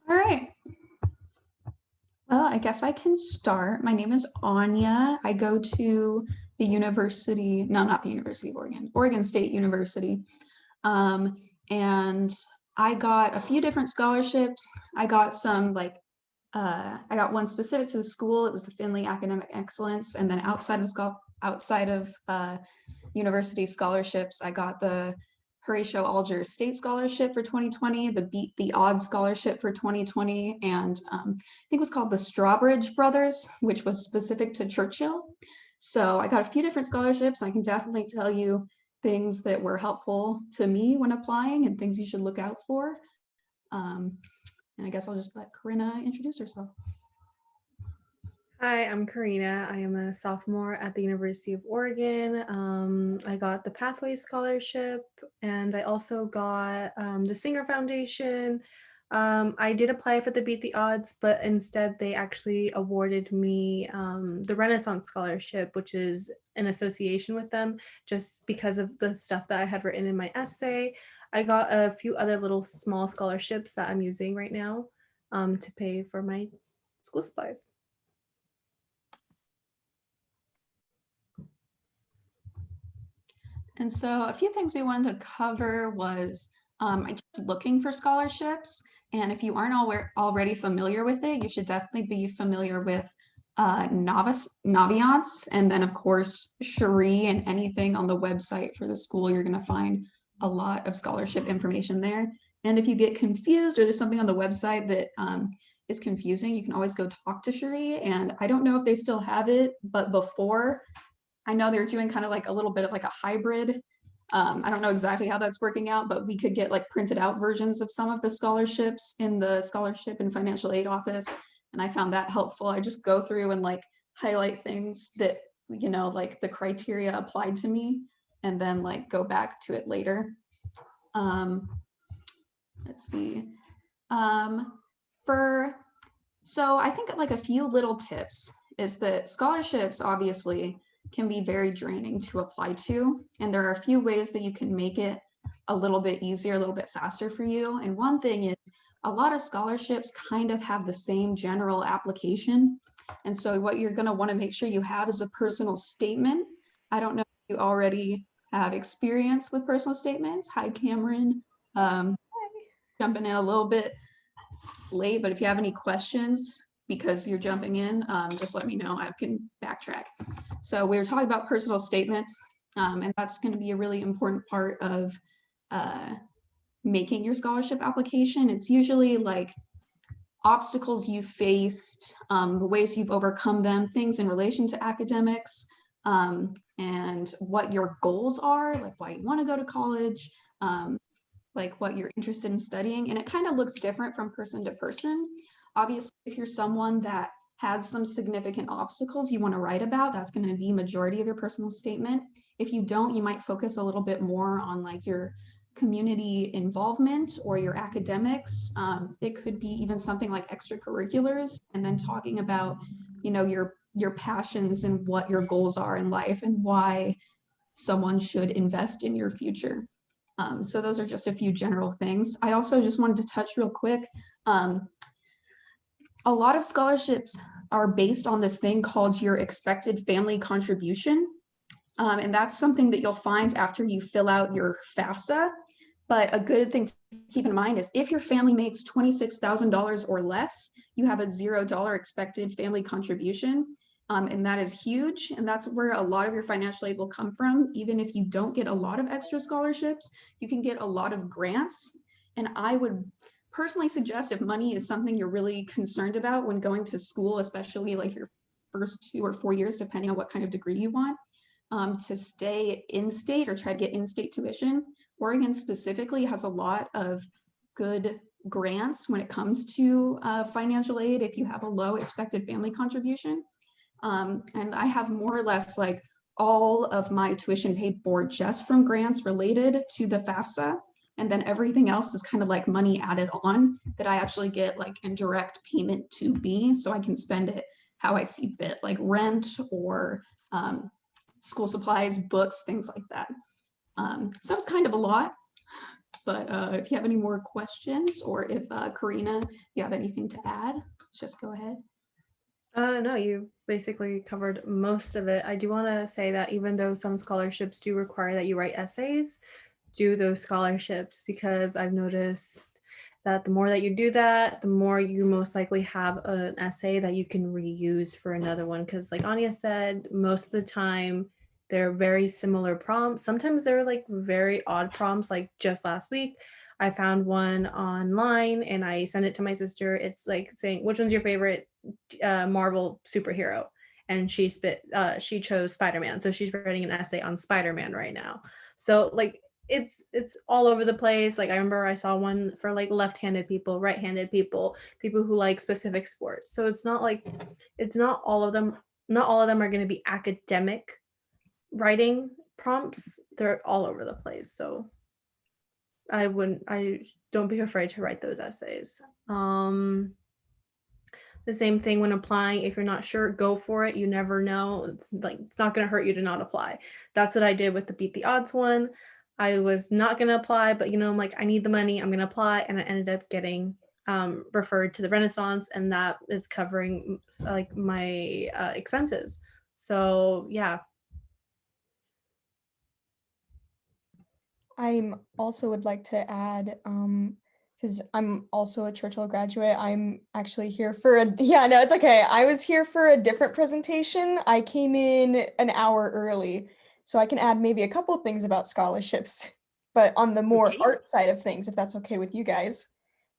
All right. Well, I guess I can start. My name is Anya. I go to the university, no, not the University of Oregon, Oregon State University. Um, and I got a few different scholarships. I got some I got one specific to the school. It was the Finley Academic Excellence. And then outside of university scholarships, I got the Horatio Alger State Scholarship for 2020, the Beat the Odds Scholarship for 2020, and I think it was called the Strawbridge Brothers, which was specific to Churchill. So I got a few different scholarships. I can definitely tell you things that were helpful to me when applying and things you should look out for. Um, and I guess I'll just let Corinna introduce herself. Hi, I'm Karina. I am a sophomore at the University of Oregon. I got the Pathways Scholarship and I also got the Singer Foundation. I did apply for the Beat the Odds, but instead they actually awarded me the Renaissance Scholarship, which is an association with them, just because of the stuff that I had written in my essay. I got a few other little small scholarships that I'm using right now to pay for my school supplies. And so a few things we wanted to cover was just looking for scholarships. And if you aren't already familiar with it, you should definitely be familiar with Naviance, and then of course Cherie, and anything on the website for the school, you're going to find a lot of scholarship information there. And if you get confused or there's something on the website that is confusing, you can always go talk to Cherie. And I don't know if they still have it, but before, I know they're doing kind of like a little bit of like a hybrid. I don't know exactly how that's working out, but we could get like printed out versions of some of the scholarships in the scholarship and financial aid office. And I found that helpful. I just go through and like highlight things that, like the criteria applied to me, and then like go back to it later. Um, let's see. Um, for so I think like a few little tips is that scholarships obviously can be very draining to apply to. And there are a few ways that you can make it a little bit easier, a little bit faster for you. And one thing is a lot of scholarships kind of have the same general application. And so what you're going to want to make sure you have is a personal statement. I don't know if you already have experience with personal statements. Hi, Cameron. Um, Jumping in a little bit late, but if you have any questions because you're jumping in, just let me know. I can backtrack. So we were talking about personal statements, and that's going to be a really important part of making your scholarship application. It's usually like obstacles you faced, the ways you've overcome them, things in relation to academics, and what your goals are, like why you want to go to college, like what you're interested in studying. And it kind of looks different from person to person. Obviously, if you're someone that has some significant obstacles you want to write about, that's going to be majority of your personal statement. If you don't, you might focus a little bit more on like your community involvement or your academics. It could be even something like extracurriculars, and then talking about, your passions and what your goals are in life and why someone should invest in your future. So those are just a few general things. I also just wanted to touch real quick. A lot of scholarships are based on this thing called your expected family contribution. And that's something that you'll find after you fill out your FAFSA. But a good thing to keep in mind is if your family makes $26,000 or less, you have a $0 expected family contribution. And that is huge. And that's where a lot of your financial aid will come from. Even if you don't get a lot of extra scholarships, you can get a lot of grants. And I would personally suggest, if money is something you're really concerned about when going to school, especially like your first 2 or 4 years, depending on what kind of degree you want, to stay in state or try to get in-state tuition. Oregon specifically has a lot of good grants when it comes to financial aid if you have a low expected family contribution. And I have more or less like all of my tuition paid for just from grants related to the FAFSA. And then everything else is kind of like money added on that I actually get like in direct payment to me, so I can spend it how I see fit, like rent or school supplies, books, things like that. So that was kind of a lot. But if you have any more questions, or if Karina, you have anything to add, just go ahead. No, you basically covered most of it. I do want to say that even though some scholarships do require that you write essays, do those scholarships, because I've noticed that the more that you do that, the more you most likely have an essay that you can reuse for another one. Because, like Anya said, most of the time they're very similar prompts. Sometimes they're like very odd prompts. Like just last week, I found one online and I sent it to my sister. It's like saying, which one's your favorite Marvel superhero? And she chose Spider-Man. So she's writing an essay on Spider-Man right now. So like it's all over the place. Like I remember I saw one for like left-handed people, right-handed people, people who like specific sports. So it's not like it's not all of them. Not all of them are going to be academic writing prompts. They're all over the place. So I don't be afraid to write those essays. The same thing when applying. If you're not sure, go for it. You never know. It's not going to hurt you to not apply. That's what I did with the Beat the Odds one. I was not going to apply, but I'm like, I need the money. I'm going to apply, and I ended up getting referred to the Renaissance, and that is covering like my expenses. So yeah. I also would like to add, because I'm also a Churchill graduate. I'm actually here for yeah, no, it's okay. I was here for a different presentation. I came in an hour early, so I can add maybe a couple things about scholarships, but on the more art side of things, if that's okay with you guys.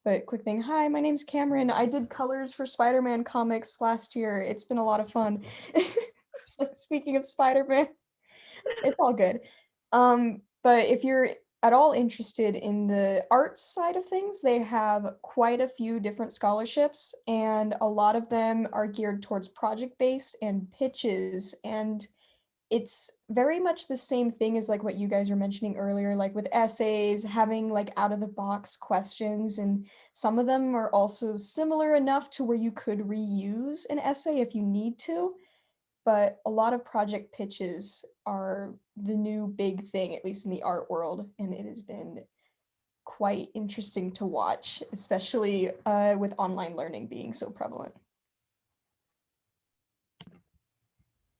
But quick thing, hi, my name's Cameron. I did colors for Spider-Man comics last year. It's been a lot of fun. So speaking of Spider-Man, it's all good. But if you're at all interested in the arts side of things, they have quite a few different scholarships, and a lot of them are geared towards project-based and pitches. And it's very much the same thing as like what you guys were mentioning earlier, like with essays, having like out of the box questions. And some of them are also similar enough to where you could reuse an essay if you need to. But a lot of project pitches are the new big thing, at least in the art world, and it has been quite interesting to watch, especially with online learning being so prevalent.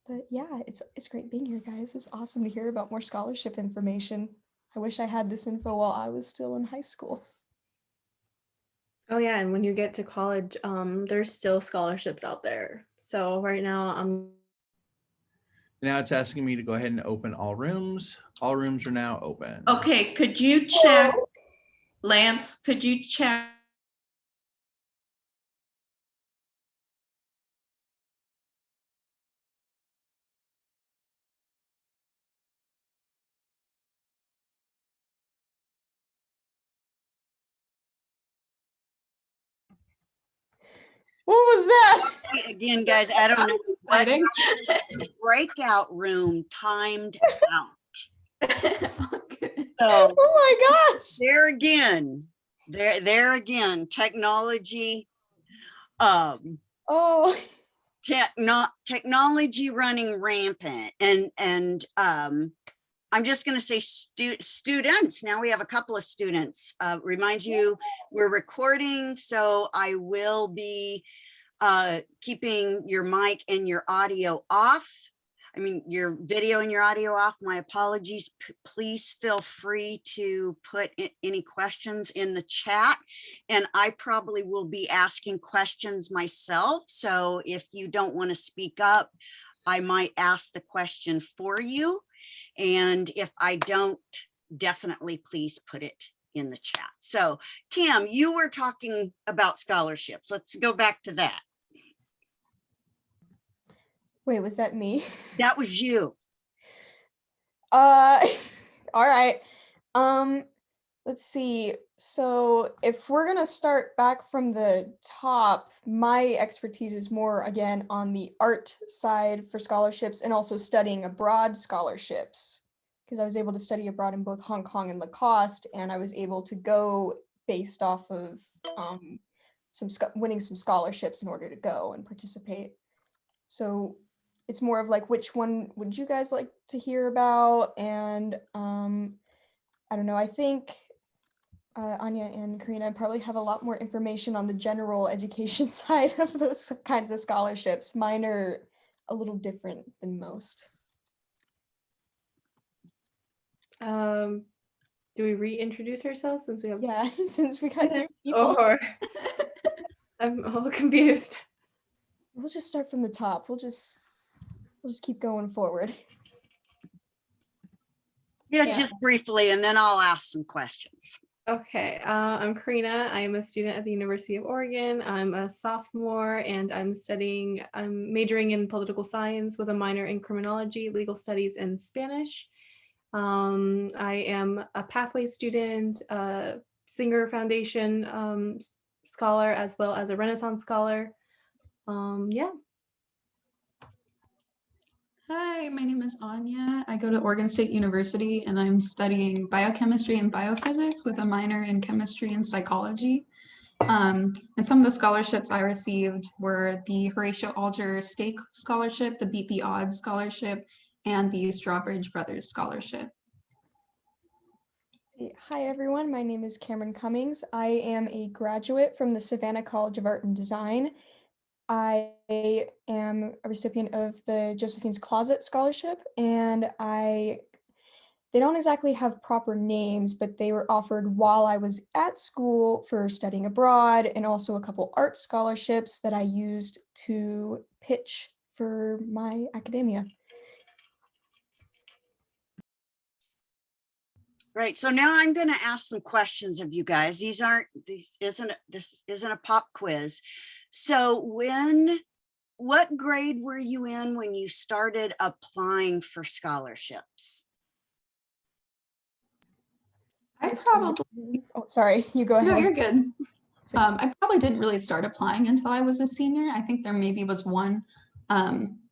But yeah, it's great being here, guys. It's awesome to hear about more scholarship information. I wish I had this info while I was still in high school. Oh yeah, and when you get to college, there's still scholarships out there. So right now Now it's asking me to go ahead and open all rooms. All rooms are now open. Okay, could you check, Lance, could you check? What was that? Again, guys, I don't know. Exciting. Breakout room timed out. Okay. So Oh my gosh. there again, technology, Oh. technology running rampant. And I'm just going to say students. Now we have a couple of students. Remind you, we're recording, so I will be keeping your mic and your audio off. I mean, your video and your audio off. My apologies. Please feel free to put any questions in the chat, and I probably will be asking questions myself. So if you don't want to speak up, I might ask the question for you. And if I don't, definitely please put it in the chat. So Cam, you were talking about scholarships. Let's go back to that. Wait, was that me? That was you. All right. Let's see. So if we're gonna start back from the top, my expertise is more again on the art side for scholarships and also studying abroad scholarships, because I was able to study abroad in both Hong Kong and Lacoste, and I was able to go based off of winning some scholarships in order to go and participate. So it's more of like, which one would you guys like to hear about? And I don't know, I think Anya and Karina probably have a lot more information on the general education side of those kinds of scholarships. Mine are a little different than most. Do we reintroduce ourselves since we have? Yeah, since we got new people. Or I'm all confused. We'll just start from the top. We'll just keep going forward. Yeah, Yeah. just briefly, and then I'll ask some questions. Okay, I'm Karina. I'm a student at the University of Oregon. I'm a sophomore and I'm majoring in political science with a minor in criminology, legal studies, and Spanish. I am a Pathway student, a Singer Foundation scholar, as well as a Renaissance scholar. Yeah. Hi, my name is Anya. I go to Oregon State University and I'm studying biochemistry and biophysics with a minor in chemistry and psychology. And some of the scholarships I received were the Horatio Alger State Scholarship, the Beat the Odds Scholarship, and the Strawbridge Brothers Scholarship. Hi everyone, my name is Cameron Cummings. I am a graduate from the Savannah College of Art and Design. I am a recipient of the Josephine's Closet Scholarship, and they don't exactly have proper names, but they were offered while I was at school for studying abroad, and also a couple art scholarships that I used to pitch for my academia. Right, so now I'm going to ask some questions of you guys. This isn't a pop quiz. So what grade were you in when you started applying for scholarships? I probably, Oh, sorry, you go ahead. no, you're good. I probably didn't really start applying until I was a senior. I think there maybe was one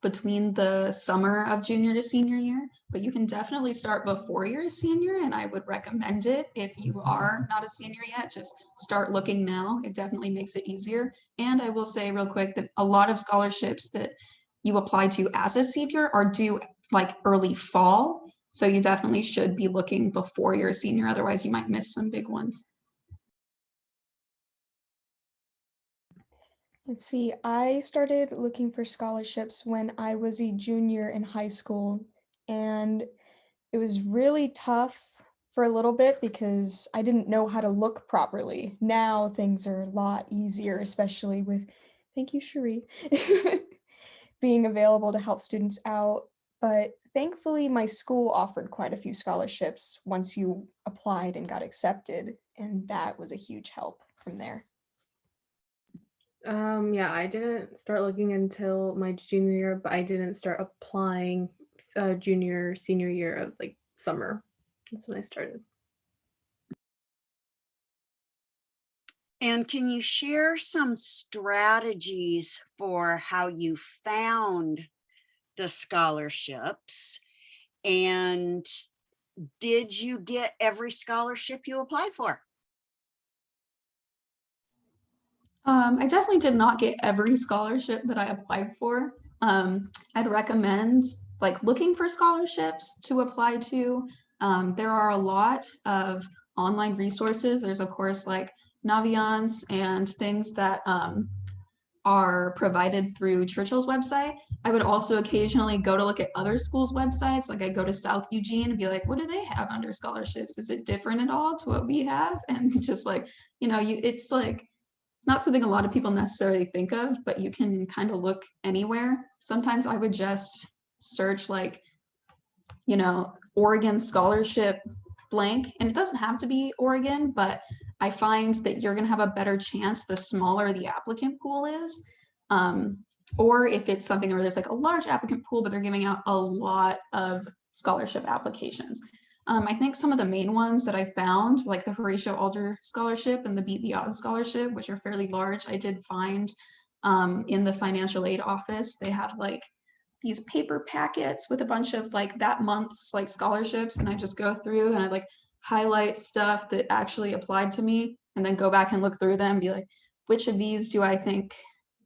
between the summer of junior to senior year, but you can definitely start before you're a senior, and I would recommend it. If you are not a senior yet, just start looking now. It definitely makes it easier. And I will say real quick that a lot of scholarships that you apply to as a senior are due like early fall. So you definitely should be looking before you're a senior, otherwise you might miss some big ones. Let's see, I started looking for scholarships when I was a junior in high school, and it was really tough for a little bit because I didn't know how to look properly. Now things are a lot easier, especially with, thank you, Cherie, being available to help students out. But thankfully, my school offered quite a few scholarships once you applied and got accepted, and that was a huge help from there. Yeah, I didn't start looking until my junior year, but I didn't start applying junior, senior year of like summer. That's when I started. And can you share some strategies for how you found the scholarships? And did you get every scholarship you applied for? I definitely did not get every scholarship that I applied for. I'd recommend like looking for scholarships to apply to. There are a lot of online resources. There's of course like Naviance and things that are provided through Churchill's website. I would also occasionally go to look at other schools' websites. Like I go to South Eugene and be like, what do they have under scholarships? Is it different at all to what we have? And just like, it's like, not something a lot of people necessarily think of, but you can kind of look anywhere. Sometimes I would just search like, Oregon scholarship blank, and it doesn't have to be Oregon, but I find that you're gonna have a better chance the smaller the applicant pool is. Or if it's something where there's like a large applicant pool, but they're giving out a lot of scholarship applications. I think some of the main ones that I found, like the Horatio Alger Scholarship and the Beat the Odds Scholarship, which are fairly large, I did find in the financial aid office. They have like these paper packets with a bunch of like that month's like scholarships, and I just go through and I like highlight stuff that actually applied to me and then go back and look through them and be like, which of these do I think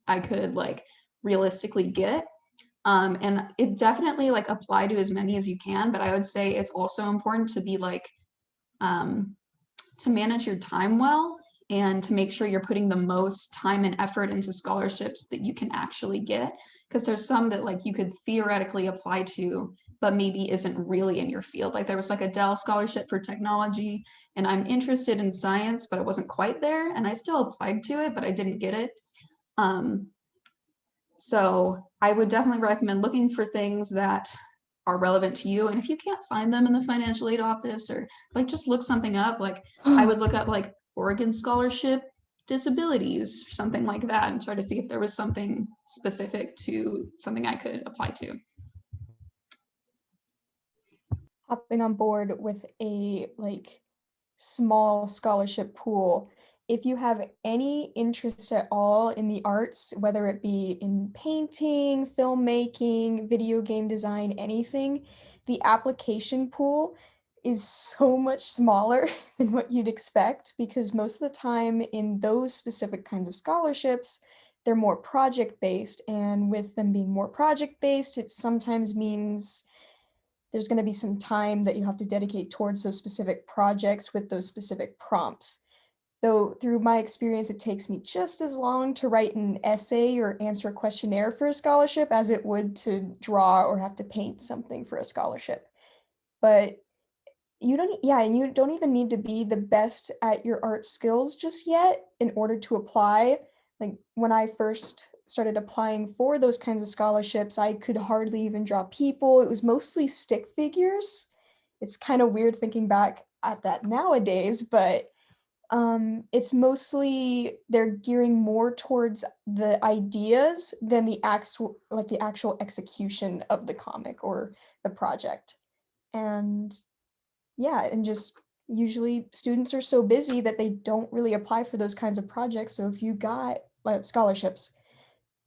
I could like realistically get? And it definitely like apply to as many as you can, but I would say it's also important to be like to manage your time well and to make sure you're putting the most time and effort into scholarships that you can actually get. Because there's some that like you could theoretically apply to, but maybe isn't really in your field. Like there was like a Dell scholarship for technology, and I'm interested in science, but it wasn't quite there. And I still applied to it, but I didn't get it. So I would definitely recommend looking for things that are relevant to you. And if you can't find them in the financial aid office, or like just look something up, like I would look up like Oregon scholarship disabilities, something like that, and try to see if there was something specific to something I could apply to. Hopping on board with a like small scholarship pool. If you have any interest at all in the arts, whether it be in painting, filmmaking, video game design, anything, the application pool is so much smaller than what you'd expect, because most of the time in those specific kinds of scholarships, they're more project-based. And with them being more project-based, it sometimes means there's going to be some time that you have to dedicate towards those specific projects with those specific prompts. Though through my experience, it takes me just as long to write an essay or answer a questionnaire for a scholarship as it would to draw or have to paint something for a scholarship. But you don't, yeah, and you don't even need to be the best at your art skills just yet in order to apply. Like when I first started applying for those kinds of scholarships, I could hardly even draw people. It was mostly stick figures. It's kind of weird thinking back at that nowadays, but it's mostly they're gearing more towards the ideas than the actual execution of the comic or the project. And yeah, and just usually students are so busy that they don't really apply for those kinds of projects. So if you got like scholarships,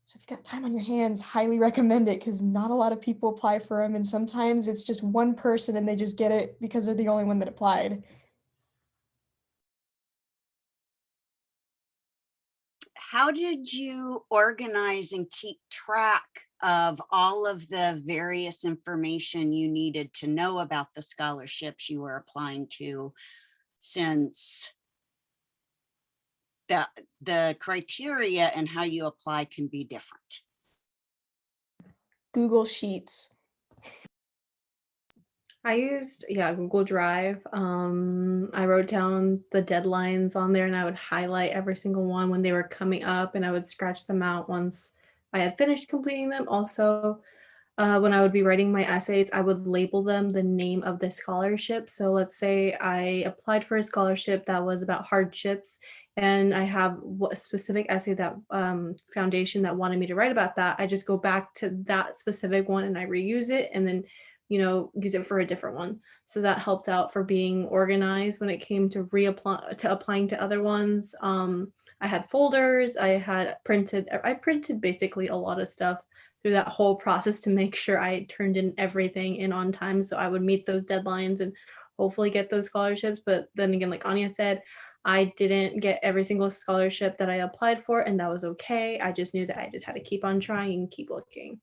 so if you got time on your hands, highly recommend it, because not a lot of people apply for them. And sometimes it's just one person and they just get it because they're the only one that applied. How did you organize and keep track of all of the various information you needed to know about the scholarships you were applying to, since the criteria and how you apply can be different? Google Sheets. I used, Google Drive. I wrote down the deadlines on there and I would highlight every single one when they were coming up, and I would scratch them out once I had finished completing them. Also, when I would be writing my essays, I would label them the name of the scholarship. So let's say I applied for a scholarship that was about hardships, and I have a specific essay that foundation that wanted me to write about that. I just go back to that specific one and I reuse it, and then use it for a different one. So that helped out for being organized when it came to applying to other ones. I had folders, I printed basically a lot of stuff through that whole process to make sure I turned in everything in on time, so I would meet those deadlines and hopefully get those scholarships. But then again, like Anya said, I didn't get every single scholarship that I applied for, and that was okay. I just knew that I just had to keep on trying and keep looking.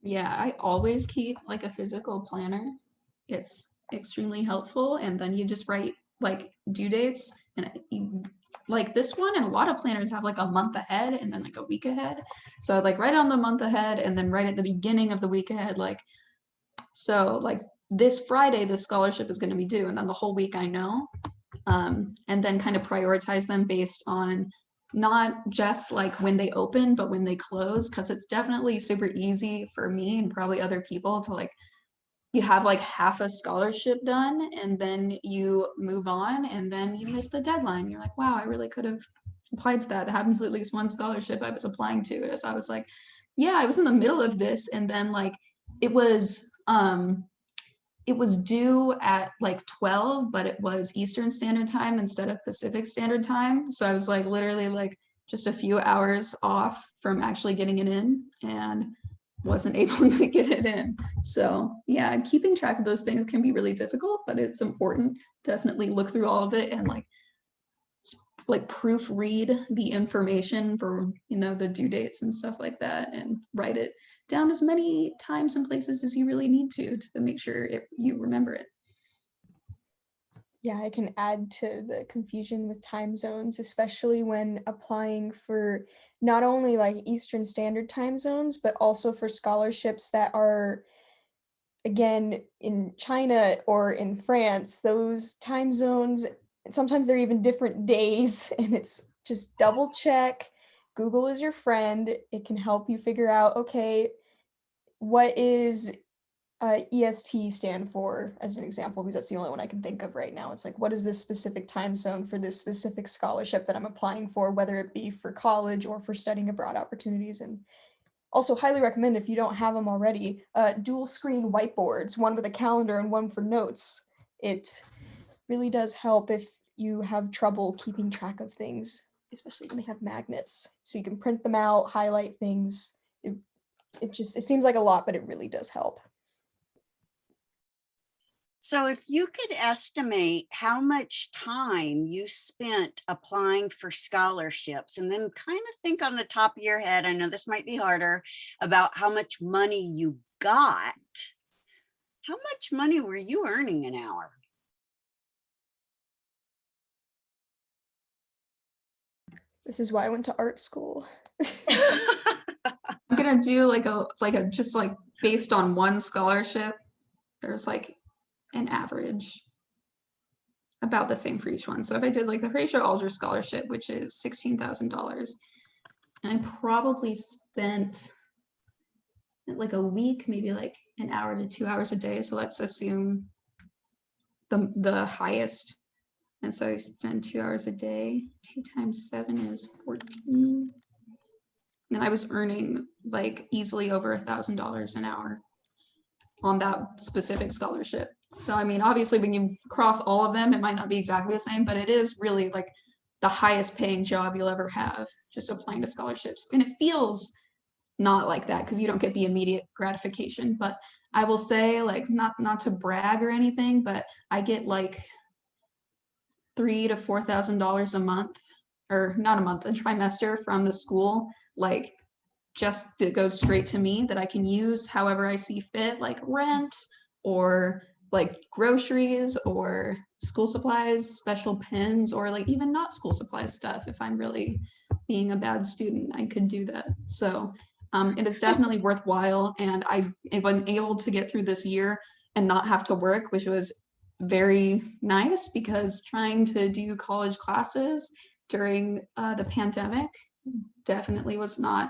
Yeah, I always keep like a physical planner. It's extremely helpful. And then you just write like due dates, and like this one, and a lot of planners have like a month ahead and then like a week ahead. So I'd like write on the month ahead and then right at the beginning of the week ahead, like, so like this Friday, this scholarship is going to be due, and then the whole week I know. And then kind of prioritize them based on not just like when they open, but when they close, because it's definitely super easy for me and probably other people to like, you have like half a scholarship done and then you move on and then you miss the deadline. You're like, wow, I really could have applied to that. It happened to at least one scholarship I was applying to. As I was like, yeah, I was in the middle of this, and then like it was due at like 12, but it was Eastern Standard Time instead of Pacific Standard Time. So I was like literally like just a few hours off from actually getting it in, and wasn't able to get it in. So yeah, keeping track of those things can be really difficult, but it's important. Definitely look through all of it and like proofread the information for the due dates and stuff like that, and write it down as many times and places as you really need to make sure you remember it. Yeah, I can add to the confusion with time zones, especially when applying for not only like Eastern Standard Time zones, but also for scholarships that are, again, in China or in France. Those time zones, sometimes they're even different days, and it's just double check. Google is your friend. It can help you figure out, okay, what is EST stand for, as an example, because that's the only one I can think of right now. It's like, what is this specific time zone for this specific scholarship that I'm applying for, whether it be for college or for studying abroad opportunities? And also highly recommend, if you don't have them already, dual screen whiteboards, one with a calendar and one for notes. It really does help if you have trouble keeping track of things, especially when they have magnets. So you can print them out, highlight things. It seems like a lot, but it really does help. So if you could estimate how much time you spent applying for scholarships, and then kind of think on the top of your head, I know this might be harder, about how much money you got, how much money were you earning an hour? This is why I went to art school. I'm gonna do like a just like based on one scholarship, there's like an average about the same for each one. So if I did like the Horatio Alger Scholarship, which is $16,000, and I probably spent like a week, maybe like an hour to 2 hours a day. So let's assume the highest. And so I spend 2 hours a day. 2 times 7 is 14. And I was earning like easily over $1,000 an hour on that specific scholarship. So, I mean, obviously when you cross all of them, it might not be exactly the same, but it is really like the highest paying job you'll ever have, just applying to scholarships. And it feels not like that because you don't get the immediate gratification. But I will say, like, not to brag or anything, but I get like $3,000 to $4,000 a month, or not a month, a trimester from the school, like just that goes straight to me that I can use however I see fit, like rent or like groceries or school supplies, special pens, or like even not school supply stuff. If I'm really being a bad student, I could do that. So it is definitely worthwhile. And I've been able to get through this year and not have to work, which was very nice because trying to do college classes during the pandemic definitely was not,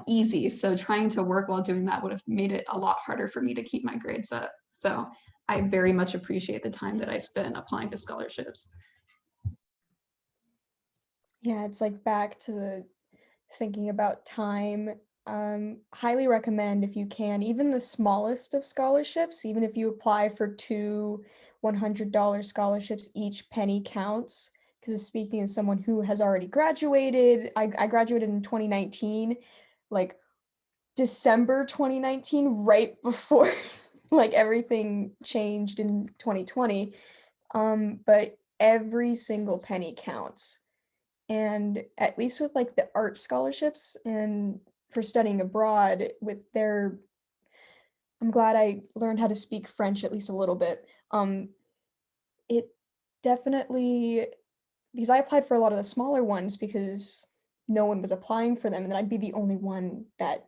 easy. So trying to work while doing that would have made it a lot harder for me to keep my grades up. So I very much appreciate the time that I spent applying to scholarships. Yeah, it's like back to the thinking about time. Highly recommend, if you can, even the smallest of scholarships, even if you apply for 2 $100 scholarships, each penny counts. Because speaking as someone who has already graduated, I graduated in 2019, like December 2019, right before like everything changed in 2020. But every single penny counts. And at least with like the art scholarships and for studying abroad with their, I'm glad I learned how to speak French at least a little bit. It definitely, because I applied for a lot of the smaller ones because no one was applying for them, and then I'd be the only one that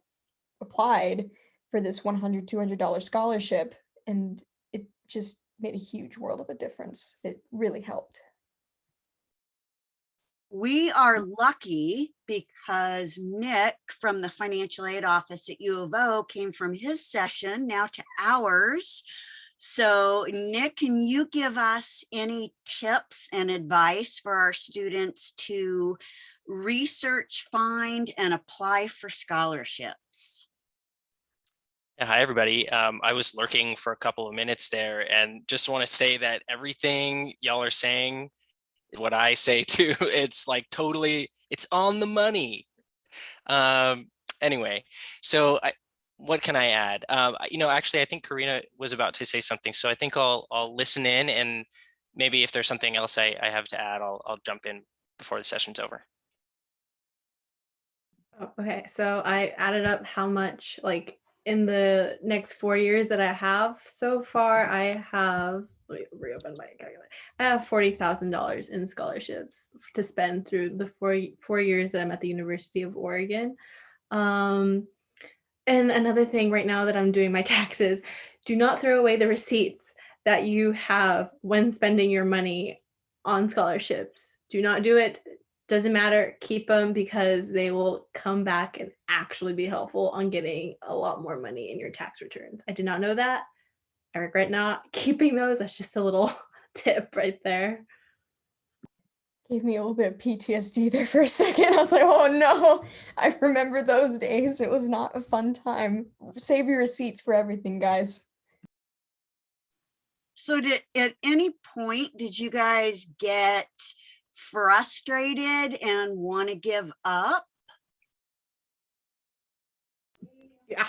applied for this $100, $200 scholarship, and it just made a huge world of a difference. It really helped. We are lucky because Nick from the financial aid office at U of O came from his session now to ours. So Nick, can you give us any tips and advice for our students to research, find, and apply for scholarships? Yeah, hi, everybody. I was lurking for a couple of minutes there and just want to say that everything y'all are saying, what I say too, it's like totally, it's on the money. Anyway, so what can I add? Actually, I think Karina was about to say something, so I think I'll listen in, and maybe if there's something else I have to add, I'll jump in before the session's over. Oh, okay, so I added up how much, like in the next 4 years that I have so far, I have let me reopen my calculator. I have $40,000 in scholarships to spend through the four years that I'm at the University of Oregon. And another thing right now that I'm doing my taxes, do not throw away the receipts that you have when spending your money on scholarships. Do not do it. Doesn't matter. Keep them because they will come back and actually be helpful on getting a lot more money in your tax returns. I did not know that. I regret not keeping those. That's just a little tip right there. Gave me a little bit of PTSD there for a second. I was like, oh no, I remember those days. It was not a fun time. Save your receipts for everything, guys. So at any point, did you guys get frustrated and want to give up? Yeah.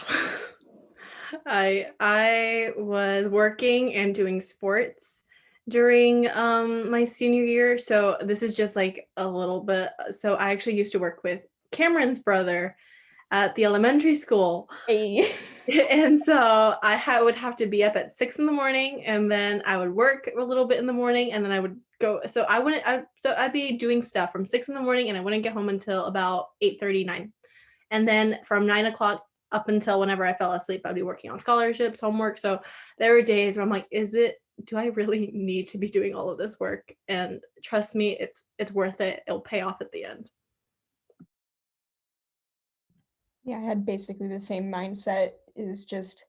I was working and doing sports during my senior year. So this is just like a little bit. So I actually used to work with Cameron's brother at the elementary school. Hey. And so I would have to be up at 6 a.m, and then I would work a little bit in the morning, and then I would go. So I'd be doing stuff from 6 a.m, and I wouldn't get home until about 8:30, 9. And then from 9 o'clock up until whenever I fell asleep, I'd be working on scholarships, homework. So there were days where I'm like, do I really need to be doing all of this work? And trust me, it's worth it. It'll pay off at the end. Yeah, I had basically the same mindset, is just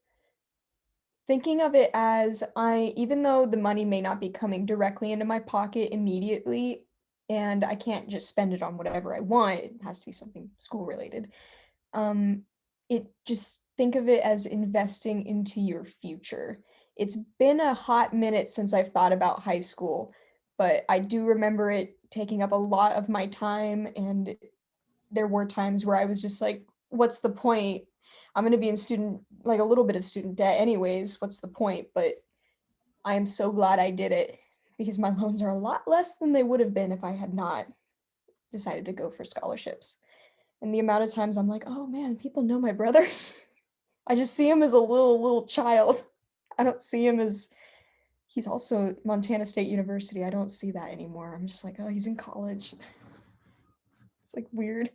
thinking of it as even though the money may not be coming directly into my pocket immediately, and I can't just spend it on whatever I want, it has to be something school related. Just think of it as investing into your future. It's been a hot minute since I've thought about high school, but I do remember it taking up a lot of my time, and there were times where I was just like, what's the point? I'm going to be in a little bit of student debt anyways. What's the point? But I am so glad I did it, because my loans are a lot less than they would have been if I had not decided to go for scholarships. And the amount of times I'm like, oh man, people know my brother. I just see him as a little child. I don't see him as, he's also Montana State University. I don't see that anymore. I'm just like, oh, he's in college. It's like weird.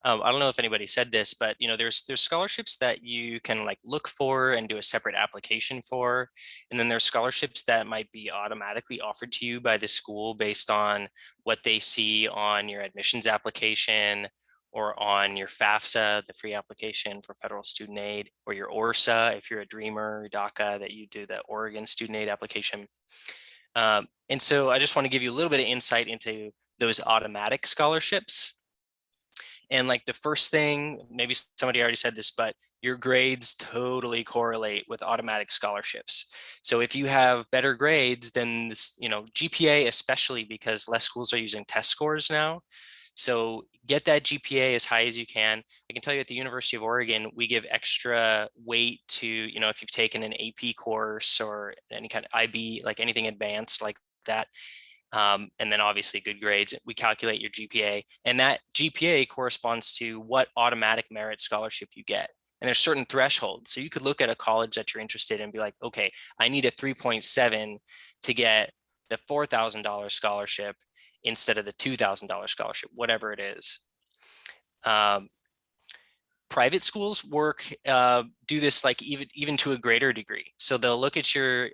I don't know if anybody said this, but there's scholarships that you can like look for and do a separate application for, and then there's scholarships that might be automatically offered to you by the school based on what they see on your admissions application or on your FAFSA, the free application for federal student aid, or your ORSA if you're a Dreamer, or DACA, that you do the Oregon student aid application. And so I just want to give you a little bit of insight into those automatic scholarships. And like the first thing, maybe somebody already said this, but your grades totally correlate with automatic scholarships. So if you have better grades, then this, GPA, especially because less schools are using test scores now. So get that GPA as high as you can. I can tell you at the University of Oregon, we give extra weight to, if you've taken an AP course or any kind of IB, like anything advanced like that. And then obviously good grades, we calculate your GPA, and that GPA corresponds to what automatic merit scholarship you get. And there's certain thresholds. So you could look at a college that you're interested in and be like, okay, I need a 3.7 to get the $4,000 scholarship instead of the $2,000 scholarship, whatever it is. Private schools do this like even to a greater degree. So they'll look at your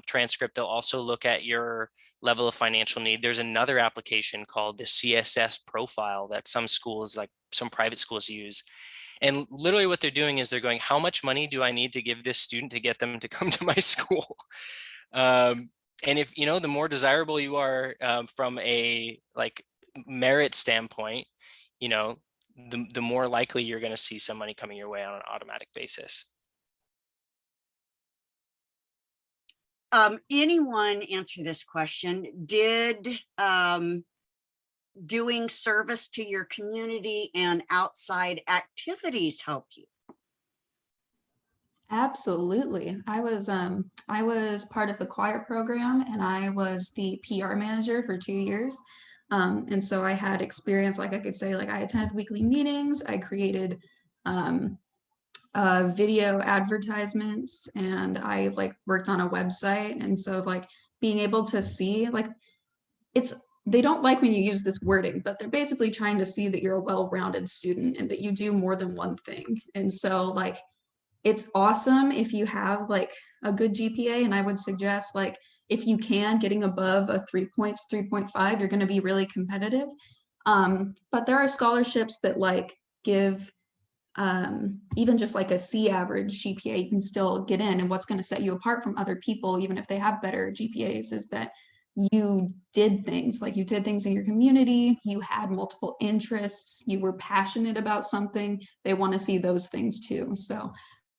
transcript. They'll also look at your level of financial need. There's another application called the CSS profile that some schools, like some private schools, use. And literally what they're doing is they're going, how much money do I need to give this student to get them to come to my school? And if, the more desirable you are from a like merit standpoint, the more likely you're going to see some money coming your way on an automatic basis. Anyone answer this question? Did doing service to your community and outside activities help you? Absolutely. I was part of the choir program, and I was the PR manager for 2 years. And so I had experience, like I could say, like I attended weekly meetings. I created video advertisements, and I like worked on a website. And so like being able to see like it's they don't like when you use this wording, but they're basically trying to see that you're a well-rounded student and that you do more than one thing. And so like it's awesome if you have like a good GPA, and I would suggest like if you can getting above a 3.5, you're going to be really competitive. But there are scholarships that like give even just like a C average GPA, you can still get in. And what's going to set you apart from other people, even if they have better GPAs, is that you did things like you did things in your community, you had multiple interests, you were passionate about something. They want to see those things too. So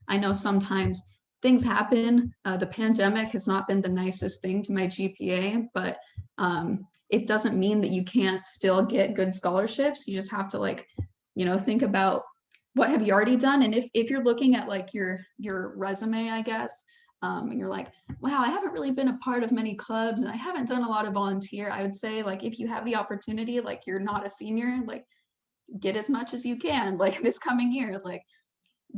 I know sometimes things happen. The pandemic has not been the nicest thing to my GPA, but it doesn't mean that you can't still get good scholarships. You just have to like, think about what have you already done? And if you're looking at like your resume, I guess, and you're like, wow, I haven't really been a part of many clubs and I haven't done a lot of volunteer, I would say like if you have the opportunity, like you're not a senior, like get as much as you can, like this coming year, like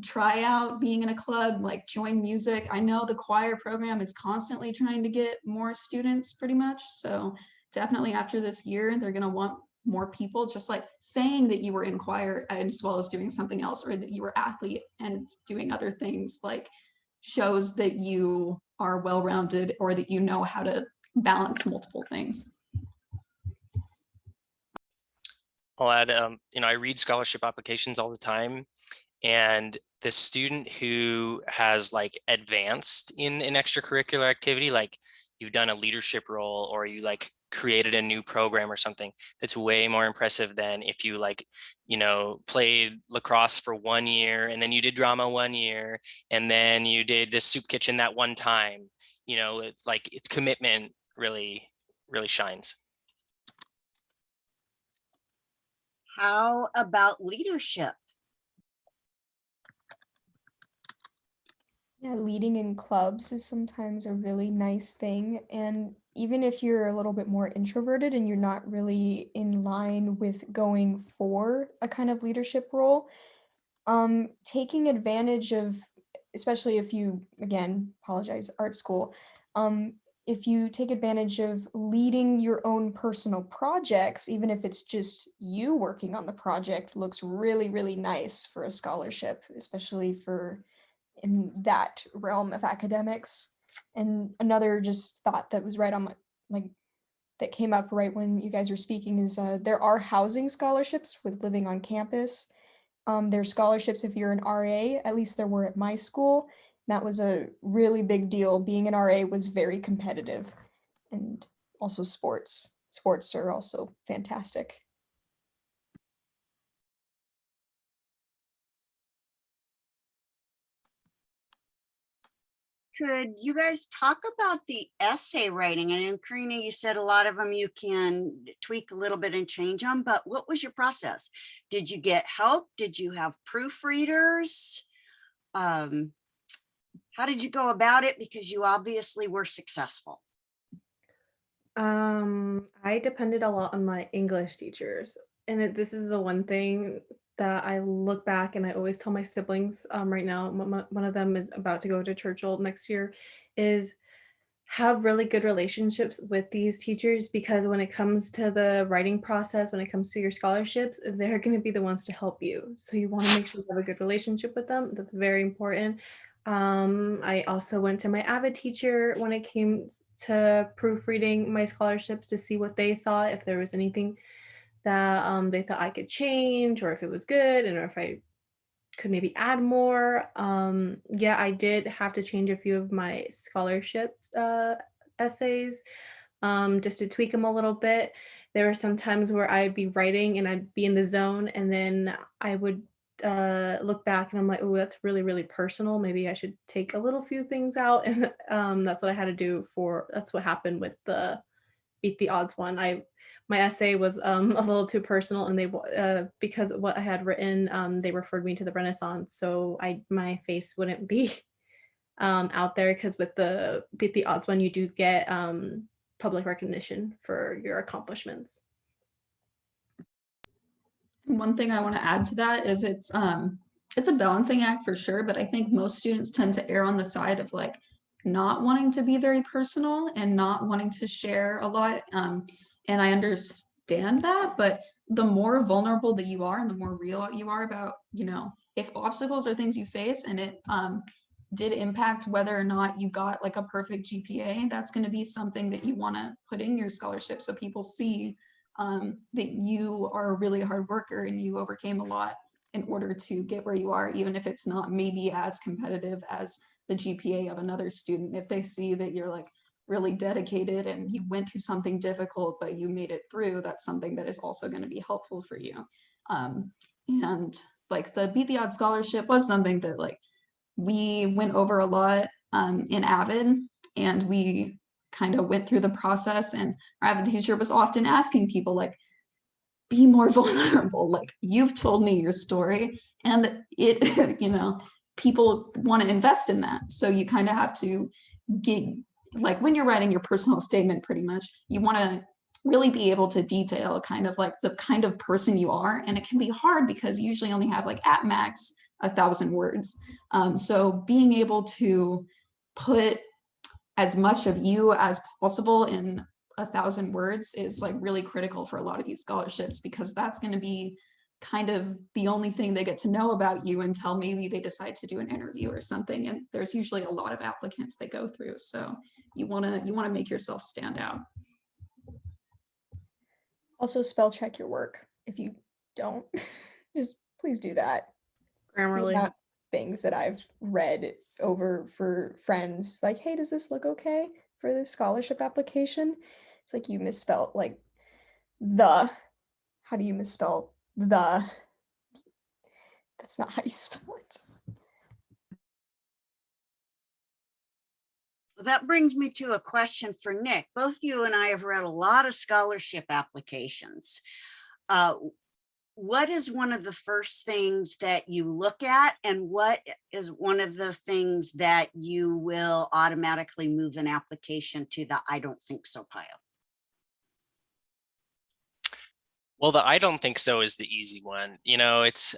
try out being in a club, like join music. I know the choir program is constantly trying to get more students pretty much. So definitely after this year, they're going to want more people. Just like saying that you were in choir as well as doing something else, or that you were athlete and doing other things, like shows that you are well-rounded or that you know how to balance multiple things. I'll add, I read scholarship applications all the time, and the student who has like advanced in an extracurricular activity, like you've done a leadership role or you like created a new program or something, that's way more impressive than if you like, played lacrosse for 1 year and then you did drama 1 year and then you did this soup kitchen that one time. It's like its commitment really, really shines. How about leadership? Yeah, leading in clubs is sometimes a really nice thing. And even if you're a little bit more introverted and you're not really in line with going for a kind of leadership role, taking advantage of, especially if you, again, apologize, art school, if you take advantage of leading your own personal projects, even if it's just you working on the project, looks really, really nice for a scholarship, especially for in that realm of academics. And another just thought that was right on my, like, that came up right when you guys were speaking is there are housing scholarships with living on campus. There's scholarships if you're an RA, at least there were at my school. That was a really big deal. Being an RA was very competitive. And also sports. Sports are also fantastic. Could you guys talk about the essay writing? And Karina, you said a lot of them you can tweak a little bit and change them, but what was your process? Did you get help? Did you have proofreaders? How did you go about it? Because you obviously were successful. I depended a lot on my English teachers, and this is the one thing that I look back and I always tell my siblings. Right now, one of them is about to go to Churchill next year, is have really good relationships with these teachers, because when it comes to the writing process, when it comes to your scholarships, they're going to be the ones to help you. So you want to make sure you have a good relationship with them. That's very important. I also went to my AVID teacher when it came to proofreading my scholarships to see what they thought, if there was anything that they thought I could change, or if it was good, and or if I could maybe add more. Yeah, I did have to change a few of my scholarship essays just to tweak them a little bit. There were some times where I'd be writing and I'd be in the zone, and then I would look back and I'm like, oh, that's really, really personal. Maybe I should take a little few things out. And that's what I had to do that's what happened with the Beat the Odds one. My essay was a little too personal, and they because of what I had written, they referred me to the Renaissance, so my face wouldn't be out there, because with the Beat the Odds one, you do get public recognition for your accomplishments. One thing I want to add to that is it's it's a balancing act for sure, but I think most students tend to err on the side of like not wanting to be very personal and not wanting to share a lot. And I understand that, but the more vulnerable that you are and the more real you are about, you know, if obstacles are things you face and it did impact whether or not you got like a perfect GPA, that's going to be something that you want to put in your scholarship so people see that you are a really hard worker and you overcame a lot in order to get where you are, even if it's not maybe as competitive as the GPA of another student. If they see that you're like really dedicated and you went through something difficult, but you made it through, that's something that is also going to be helpful for you. And like the Beat the Odds scholarship was something that like we went over a lot in Avid, and we kind of went through the process, and our Avid teacher was often asking people like, be more vulnerable. Like, you've told me your story, and it, you know, people want to invest in that. So you kind of have to get, like when you're writing your personal statement, pretty much, you want to really be able to detail kind of like the kind of person you are. And it can be hard because you usually only have like at max 1,000 words. So being able to put as much of you as possible in 1,000 words is like really critical for a lot of these scholarships, because that's going to be kind of the only thing they get to know about you until maybe they decide to do an interview or something. And there's usually a lot of applicants they go through. So you want to make yourself stand out. Also spell check your work. If you don't, just please do that. The Grammarly. amount of things that I've read over for friends, like, hey, does this look okay for this scholarship application? It's like you misspelled like the. How do you misspell the? That's not how you spell it. That brings me to a question for Nick. Both you and I have read a lot of scholarship applications. What is one of the first things that you look at, and what is one of the things that you will automatically move an application to the I don't think so pile? Well, the I don't think so is the easy one. You know, it's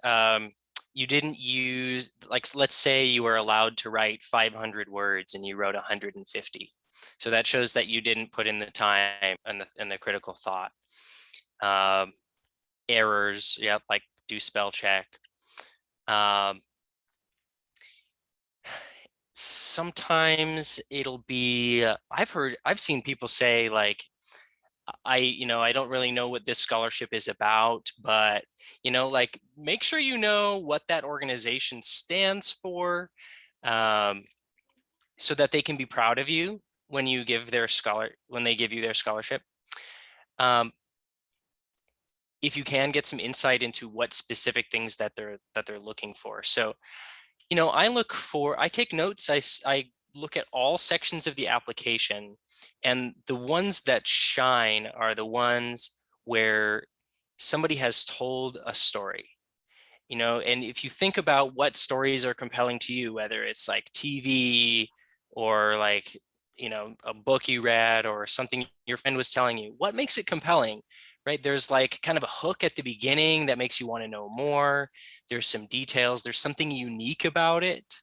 you didn't use, like, let's say you were allowed to write 500 words and you wrote 150. So that shows that you didn't put in the time and the critical thought. Errors, yeah, like do spell check. Sometimes it'll be, I've seen people say like, I don't really know what this scholarship is about, but, like, make sure you know what that organization stands for, so that they can be proud of you when you give when they give you their scholarship. If you can get some insight into what specific things that they're looking for. So, I take notes, I look at all sections of the application, and the ones that shine are the ones where somebody has told a story, and if you think about what stories are compelling to you, whether it's like TV or like, a book you read or something your friend was telling you, what makes it compelling, right? There's like kind of a hook at the beginning that makes you want to know more. There's some details, there's something unique about it.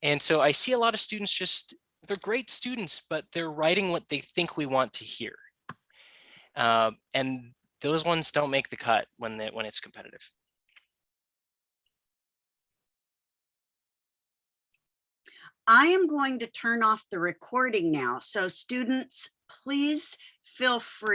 And so I see a lot of students they're great students, but they're writing what they think we want to hear. And those ones don't make the cut when it's competitive. I am going to turn off the recording now. So students, please feel free